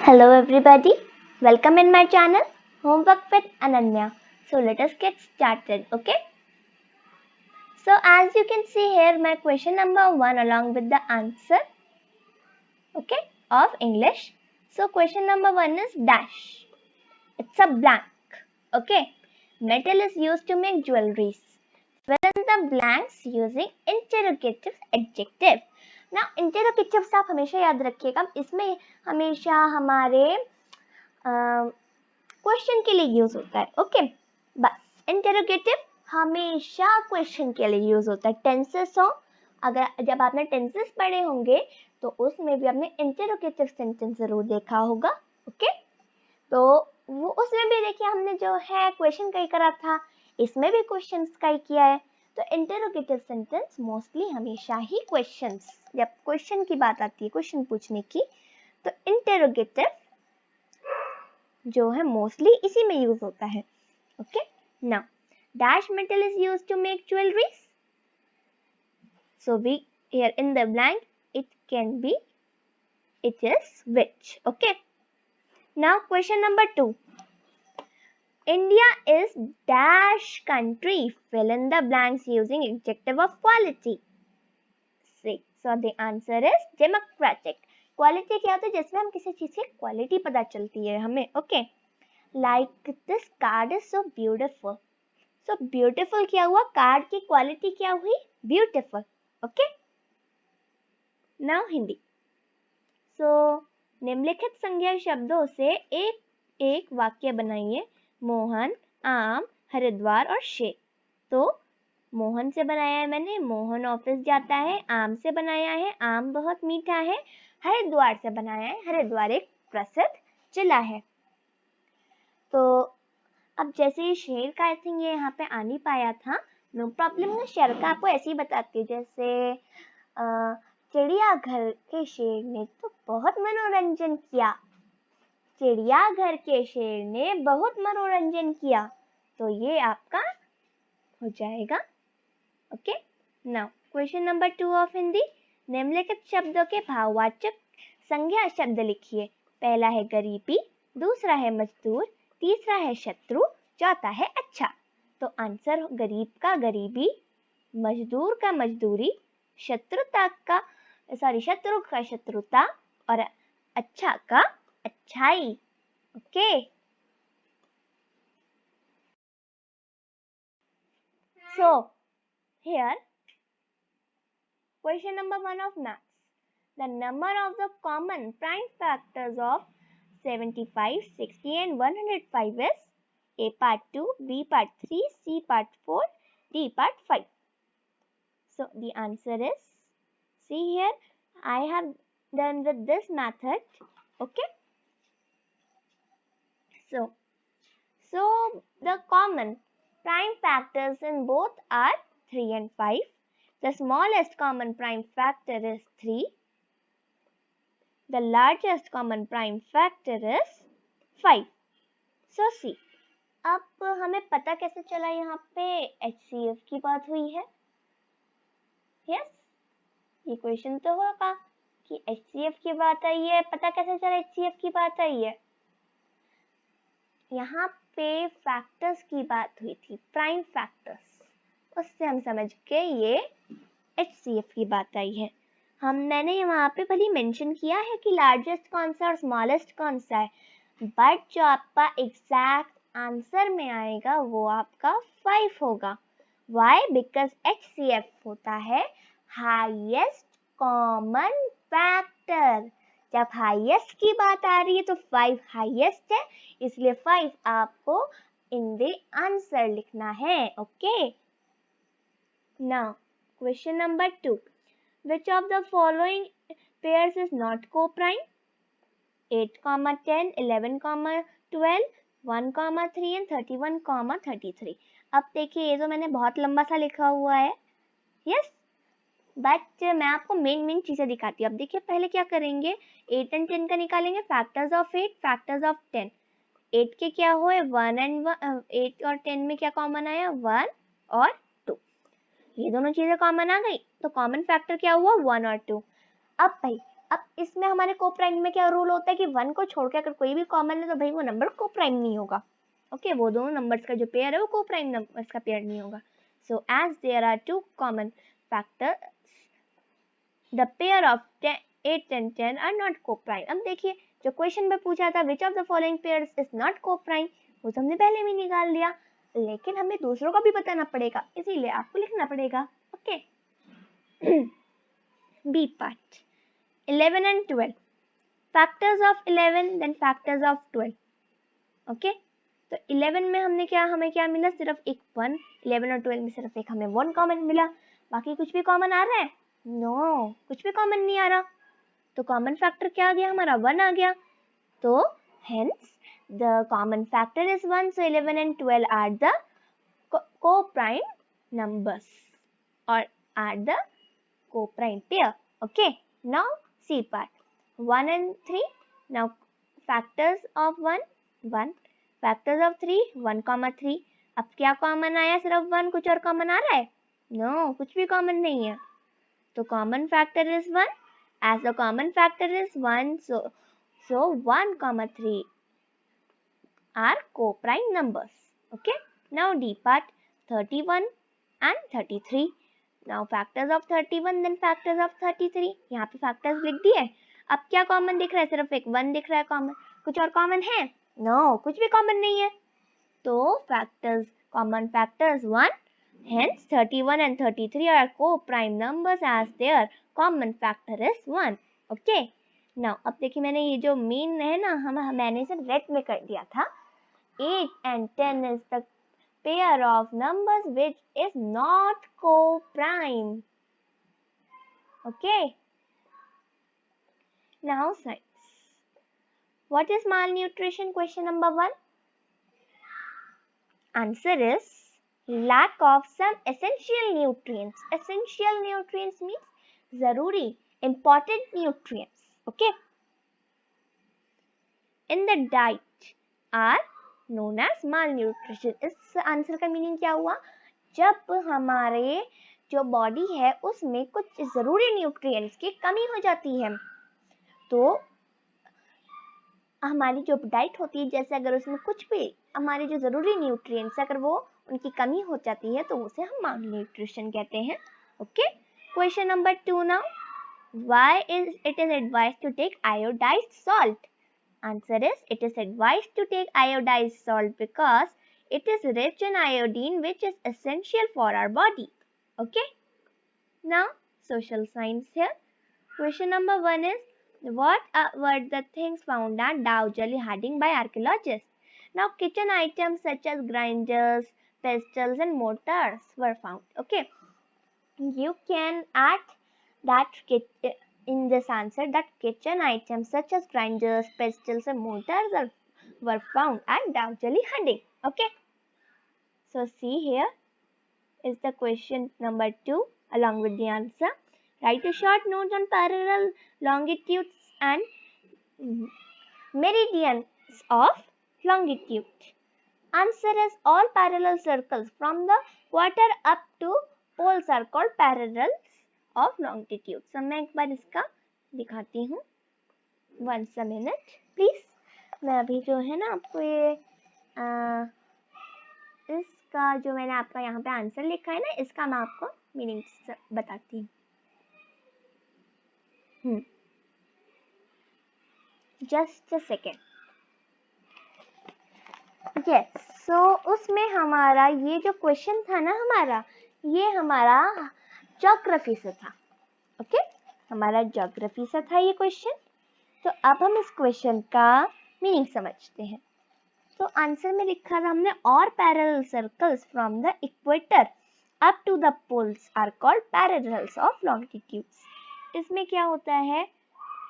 Hello everybody, welcome in my channel Homework with Ananya. So let us get started, okay? So as you can see here, my question number 1 along with the answer, okay, of English. So question number 1 is dash. It's a blank, okay? Metal is used to make jewelries. Fill in the blanks using interrogative adjective. Now interrogatives आप हमेशा याद रखिएगा, इसमें हमेशा हमारे question के लिए use होता है, ओके बस इंटरोगेटिव हमेशा क्वेश्चन के लिए यूज होता है। टेंसेस हो, अगर जब आपने टेंसेस पढ़े होंगे तो उसमें भी आपने इंटरोगेटिव सेंटेंस जरूर देखा होगा, ओके तो वो उसमें भी देखिए हमने जो है क्वेश्चन का ही करा था, इसमें भी क्वेश्चंस का ही किया है। तो इंटरोगेटिव सेंटेंस मोस्टली हमेशा ही क्वेश्चंस, जब क्वेश्चन की बात आती है क्वेश्चन पूछने की, तो इंटरोगेटिव जो है मोस्टली इसी में यूज होता है, okay now dash metal is used to make jewelries, so we here in the blank it can be, it is which, okay now question number 2, India is dash country, fill in the blanks using adjective of quality. See, so the answer is democratic. Quality क्या होता है? जिसमें हम किसी चीज की quality पता चलती है हमें, okay like this card is so beautiful. So beautiful क्या हुआ? कार्ड की क्वालिटी क्या हुई? Beautiful, okay now Hindi. So निम्नलिखित संज्ञा शब्दों से एक एक वाक्य बनाइए। मोहन, आम, हरिद्वार और शेर। तो मोहन से बनाया है मैंने, मोहन ऑफिस जाता है। आम से बनाया है, आम बहुत मीठा है। हरिद्वार से बनाया है, हरिद्वार एक प्रसिद्ध जिला है। तो अब जैसे ये शेर का आई थिंक ये यहाँ पे आ नहीं पाया था, नो प्रॉब्लम, मैं शेर का आपको ऐसे ही बताती हूँ। जैसे चिड़ियाघर के शेर ने तो बहुत मनोरंजन किया। चिड़ियाघर के शेर ने बहुत मनोरंजन किया, तो ये आपका हो जाएगा, okay now question number 2 of Hindi. निम्नलिखित शब्दों के भाववाचक संज्ञा शब्द लिखिए। पहला है गरीबी, दूसरा है मजदूर, तीसरा है शत्रु, चौथा है अच्छा। तो आंसर गरीब का गरीबी, मजदूर का मजदूरी, शत्रु का शत्रुता और अच्छा का अच्छाई, okay so here question number 1 of maths. The number of the common prime factors of 75, 60 and 105 is A part 2, B part 3, C part 4, D part 5. So the answer is, see here, I have done with this method, okay. So the common prime factors in both are 3 and 5. The smallest common prime factor is 3. The largest common prime factor is 5. So see, अब हमें पता कैसे चला यहाँ पे HCF की बात हुई है? Yes, ये क्वेश्चन तो होगा कि HCF की बात आई है, पता कैसे चला HCF की बात आई है? यहाँ पे फैक्टर्स की बात हुई थी, प्राइम फैक्टर्स, उससे हम समझ के ये HCF की बात आई है। मैंने वहाँ पे भले मेंशन किया है कि लार्जेस्ट कौन सा और स्मॉलेस्ट कौन सा है, बट जो आपका एग्जैक्ट आंसर में आएगा वो आपका 5 होगा। Why? Because HCF होता है हाईएस्ट कॉमन फैक्टर। जब हाईएस्ट की बात आ रही है तो 5 हाईएस्ट है, इसलिए 5 आपको इन द आंसर लिखना है, okay now question number 2, which of the following pairs is not co-prime? 8, 10, 11, 12, 1, 3 and 31, 33. अब देखिए ये जो मैंने बहुत लंबा सा लिखा हुआ है, यस बट मैं आपको मेन चीजें दिखाती हूँ। अब देखिए पहले क्या करेंगे, 8 and 10 का निकालेंगे, फैक्टर्स ऑफ 8, फैक्टर्स ऑफ 10। 8 के क्या हुए 1 and 8 और 10 में क्या कॉमन आया 1 और 2, ये दोनों चीजें कॉमन आ गई, तो कॉमन फैक्टर क्या हुआ 1 और 2। अब भाई अब इसमें हमारे कोप्राइम में क्या रूल होता है कि 1 को छोड़ के अगर कोई भी कॉमन है तो भाई वो नंबर कोप्राइम नहीं होगा। ओके, वो दोनों नंबर्स का जो पेयर है वो कोप्राइम नंबर्स का पेयर नहीं होगा। So as there are two common factors, the pair of 8 and 10 are not coprime. अब देखिए जो क्वेश्चन में पूछा था which of the following pairs is not coprime, वो तो हमने पहले भी निकाल लिया, लेकिन हमें दूसरों को भी बताना पड़ेगा, इसीलिए आपको लिखना पड़ेगा। Okay, B part 11 and 12, factors of 11 then factors of 12। Okay, तो 11 में हमें क्या मिला, सिर्फ एक 1, 11 और 12 में सिर्फ एक हमें 1 कॉमन मिला, बाकी कुछ भी कॉमन आ रहा है? नो, कुछ भी कॉमन नहीं आ रहा। तो कॉमन फैक्टर क्या आ गया हमारा, 1 आ गया। तो hence the common factor is 1, so 11 and 12 are the co-prime numbers or are the co-prime pair। Okay, now C part 1 and 3, now factors of 1 1, factors of 3 1, 3। अब क्या कॉमन आया, सिर्फ 1, कुछ और कॉमन आ रहा है? नो, कुछ भी कॉमन नहीं है। तो common factor is 1, as the common factor is 1, so 1, 3 are co-prime numbers। Okay, now D part 31 and 33, now factors of 31 then factors of 33। यहाँ पे factors लिख दिए। अब क्या कॉमन दिख रहा है, सिर्फ एक 1 दिख रहा है कॉमन, कुछ और कॉमन है? नो, कुछ भी कॉमन नहीं है। तो factors, common factors 1, hence 31 and 33 are co-prime numbers as their common factor is 1। okay, now अब देखिए मैंने ये जो मीन है ना, मैंने इसे रेड में कर दिया था। 8 and 10 is the pair of numbers which is not co-prime। okay, now science, what is malnutrition? Question number 1, answer is lack of some essential nutrients। essential nutrients means zaruri, important nutrients। okay, in the diet are known as malnutrition। इस answer का meaning क्या हुआ, जब हमारे जो body है उसमें कुछ जरूरी न्यूट्रिएंट्स की कमी हो जाती है, तो हमारी जो डाइट होती है, जैसे अगर उसमें कुछ भी हमारे जो जरूरी न्यूट्रिएंट्स अगर वो उनकी कमी हो जाती है तो उसे हम malnutrition कहते हैं। Okay, question number 2 now, why is it is advised to take iodized salt? Answer is it is advised to take iodized salt because it is rich in iodine which is essential for our body। okay, now social science here, question number 1 is what were the things found at Dowjali Harding by archaeologists? Now kitchen items such as grinders, pestles and mortars were found। okay, you can add that in this answer that kitchen items such as grinders, pestles and mortars were found at Dowjali Harding। okay, so see here is the question number 2 along with the answer. Write a short note on parallel longitudes and meridians of longitude। Answer is all parallel circles from the equator up to poles are called parallels of longitude। so मैं एक बार इसका दिखाती हूँ, once a minute please। मैं अभी जो है ना आपको ये इसका जो मैंने आपका यहाँ पे आंसर लिखा है ना, इसका मैं आपको मीनिंग बताती हूँ। Just a second. यस, सो उसमें हमारा ये जो क्वेश्चन था ना हमारा, ये हमारा ज्योग्राफी से था। ओके, हमारा ज्योग्राफी से था ये क्वेश्चन। तो अब हम इस क्वेश्चन का मीनिंग समझते हैं। तो आंसर में लिखा था हमने और parallel circles from the equator up to the poles are called parallels of longitudes. इसमें क्या होता है,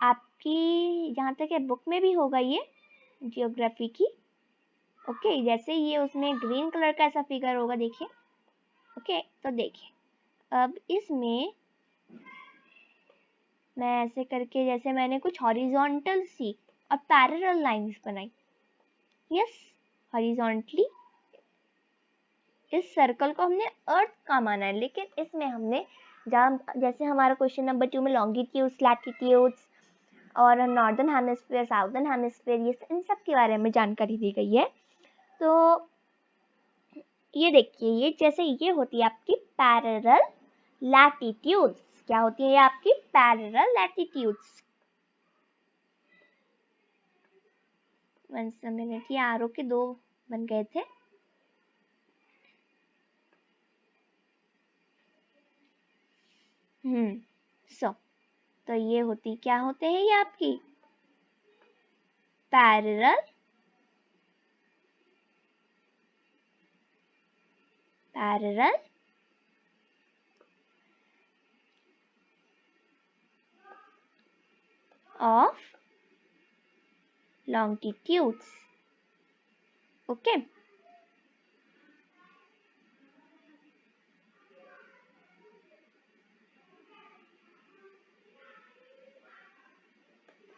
आपकी जहाँ तक है बुक में भी होगा ये जियोग्राफी की। ओके, जैसे ये उसमें ग्रीन कलर का ऐसा फिगर होगा, देखिए। ओके, तो देखिए अब इसमें मैं ऐसे करके, जैसे मैंने कुछ हॉरिजॉन्टल सी और पैरेलल लाइंस बनाई। यस, हॉरिजॉन्टली इस सर्कल को हमने अर्थ का माना है, लेकिन इसमें हमने जैसे हमारा क्वेश्चन नंबर 2 में लॉन्गिट्यूड्स, लैटिट्यूड्स और नॉर्दर्न हेमिस्फीयर, साउदर्न हेमिस्फीयर, ये इन सब के बारे में जानकारी दी गई है। तो ये देखिए, ये जैसे ये होती है आपकी पैरेलल लैटिट्यूड्स। क्या होती है ये आपकी पैरेलल लैटिट्यूड्स? वन मिनट, ये आरो के 2 बन गए थे। सो तो ये होती, क्या होते हैं ये आपकी parallel of longitudes. Okay.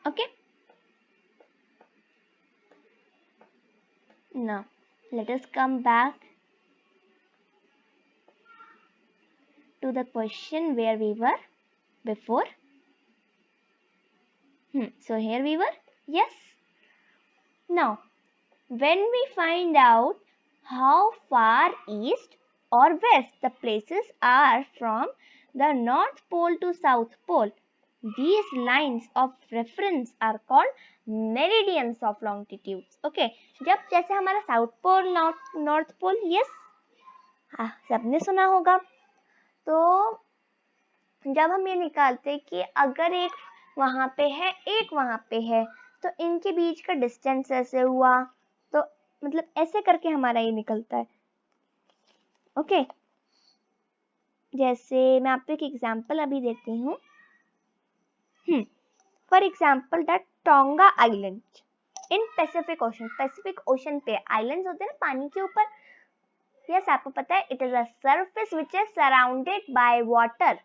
Okay. Now let us come back to the question where we were before. So here we were. Yes. Now when we find out how far east or west the places are from the North Pole to South Pole, these lines of reference are called meridians of longitudes. Okay, जब जैसे हमारा south pole, north pole, yes सबने सुना होगा। तो जब हम ये निकालते कि अगर एक वहां पे है, एक वहां पे है, तो इनके बीच का डिस्टेंस ऐसे हुआ, तो मतलब ऐसे करके हमारा ये निकलता है। ओके, जैसे मैं आपको एक एग्जांपल अभी देती हूँ। For example that tonga island in Pacific ocean. Pacific ocean पे आइलैंड्स होते हैं ना पानी के ऊपर। यस, आपको पता है, it is a surface which is surrounded by water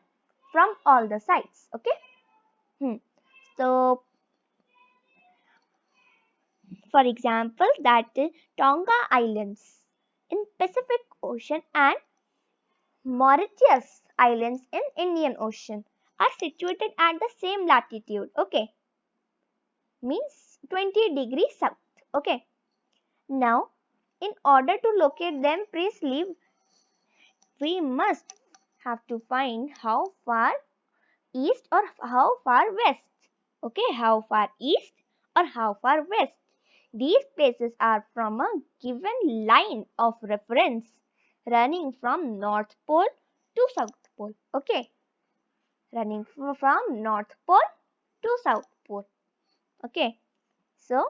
from all the sides. Okay, so for example that Tonga Islands in Pacific Ocean and Mauritius Islands in Indian Ocean are situated at the same latitude. Okay, means 20 degrees south. Okay, now in order to locate them precisely, we must have to find how far east or how far west. Okay, how far east or how far west these places are from a given line of reference running from North Pole to South Pole. Okay, running from North Pole to South Pole. Okay, so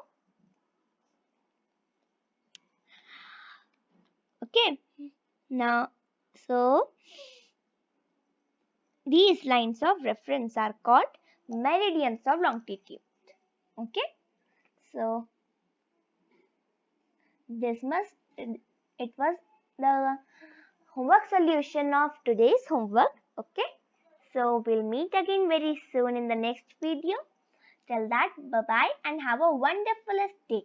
okay, now so these lines of reference are called meridians of longitude. Okay, so it was the homework solution of today's homework. Okay, so we'll meet again very soon in the next video. Till that, bye bye and have a wonderful day.